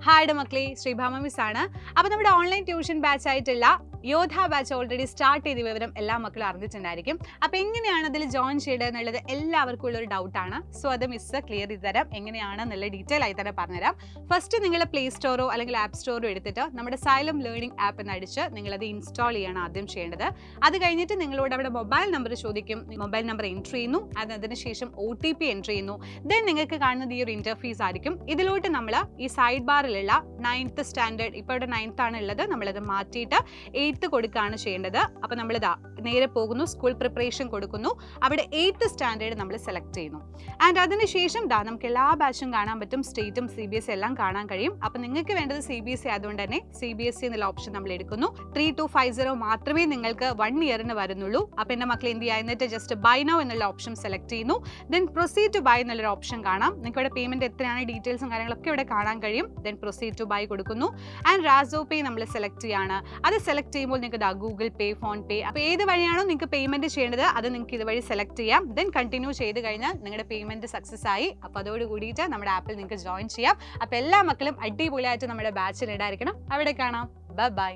Hi മക്കളെ, Sreebhama miss ആണ്. അപ്പോൾ നമ്മുടെ ഓൺലൈൻ ട്യൂഷൻ ബാച്ച് ആയിട്ടുള്ള യോധ ബാച്ച് ഓൾറെഡി സ്റ്റാർട്ട് ചെയ്ത വിവരം എല്ലാ മക്കളും അറിഞ്ഞിട്ടുണ്ടായിരിക്കും. അപ്പോൾ എങ്ങനെയാണ് അതിൽ ജോയിൻ ചെയ്യേണ്ടത് എന്നുള്ളത് എല്ലാവർക്കും ഉള്ളൊരു ഡൗട്ടാണ്. സോ അത് മിസ് ക്ലിയർ ചെയ്ത് തരാം, എങ്ങനെയാണെന്നുള്ള ഡീറ്റെയിൽ ആയി തന്നെ പറഞ്ഞുതരാം. ഫസ്റ്റ് നിങ്ങൾ പ്ലേ സ്റ്റോറോ അല്ലെങ്കിൽ ആപ്പ് സ്റ്റോറോ എടുത്തിട്ട് നമ്മുടെ സൈലം ലേണിംഗ് ആപ്പ് എന്നടിച്ച് നിങ്ങളത് ഇൻസ്റ്റാൾ ചെയ്യണം ആദ്യം ചെയ്യേണ്ടത്. അത് കഴിഞ്ഞിട്ട് നിങ്ങളോട് അവിടെ മൊബൈൽ നമ്പർ ചോദിക്കും. മൊബൈൽ നമ്പർ എൻട്രി ചെയ്യുന്നു, അതിനുശേഷം OTP എൻട്രി ചെയ്യുന്നു. ദെൻ നിങ്ങൾക്ക് കാണുന്നത് ഈ ഒരു ഇന്റർഫേസ് ആയിരിക്കും. ഇതിലോട്ട് നമ്മൾ ഈ സൈഡ് ബാറിലുള്ള 9th സ്റ്റാൻഡേർഡ്, ഇപ്പോൾ ഇവിടെ 9th ആണ് ഉള്ളത്, നമ്മളത് മാറ്റിയിട്ട് 8th കൊടുക്കുകയാണ് ചെയ്യേണ്ടത്. അപ്പോൾ നമ്മളിതാ നേരെ പോകുന്നു, സ്കൂൾ പ്രിപ്പറേഷൻ കൊടുക്കുന്നു, അവിടെ 8th സ്റ്റാൻഡേർഡ് നമ്മൾ സെലക്ട് ചെയ്യുന്നു. ആൻഡ് അതിനുശേഷം നമുക്ക് എല്ലാ ബാച്ചും കാണാൻ പറ്റും, സ്റ്റേറ്റും CBSE എല്ലാം കാണാൻ കഴിയും. അപ്പോൾ നിങ്ങൾക്ക് വേണ്ടത് CBSE ആയതുകൊണ്ട് തന്നെ CBSE എന്നുള്ള ഓപ്ഷൻ നമ്മൾ എടുക്കുന്നു. 3250 മാത്രമേ നിങ്ങൾക്ക് 1 ഇയറിന് വരുന്നുള്ളൂ. അപ്പോൾ എൻ്റെ മക്കൾ എന്ത് ചെയ്യുന്നിട്ട് ജസ്റ്റ് ബൈ നൗ എന്നുള്ള ഓപ്ഷൻ സെലക്ട് ചെയ്യുന്നു. ദെൻ പ്രൊസീഡ് ടു ബൈ എന്നുള്ളൊരു ഓപ്ഷൻ കാണാം. നിങ്ങൾക്ക് ഇവിടെ പേയ്മെന്റ് എത്രയാണ്, ഡീറ്റെയിൽസും കാര്യങ്ങളൊക്കെ ഇവിടെ കാണാൻ കഴിയും. ദെൻ പ്രൊസീഡ് ടു ബൈ കൊടുക്കുന്നു. ആൻഡ് റാസോ പേ നമ്മൾ സെലക്ട് ചെയ്യാണ്. അത് സെലക്ട് ചെയ്യുമ്പോൾ നിങ്ങൾക്ക് ഗൂഗിൾ പേ, ഫോൺ പേ, അപ്പോൾ ഏത് വഴിയാണോ നിങ്ങൾക്ക് പേയ്മെന്റ് ചെയ്യേണ്ടത് അത് നിങ്ങൾക്ക് ഇതുവഴി സെലക്ട് ചെയ്യാം. ദെൻ കണ്ടിന്യൂ ചെയ്ത് കഴിഞ്ഞാൽ നിങ്ങളുടെ പേയ്മെന്റ് സക്സസ് ആയി. അപ്പോൾ അതോട് കൂടിയിട്ട് നമ്മുടെ ആപ്പിൽ നിങ്ങൾക്ക് ജോയിൻ ചെയ്യാം. അപ്പോൾ എല്ലാ മക്കളും അടിപൊളിയായിട്ട് നമ്മുടെ ബാച്ചിൽ ഉണ്ടായിരിക്കണം. അവിടെ കാണാം. ബൈ.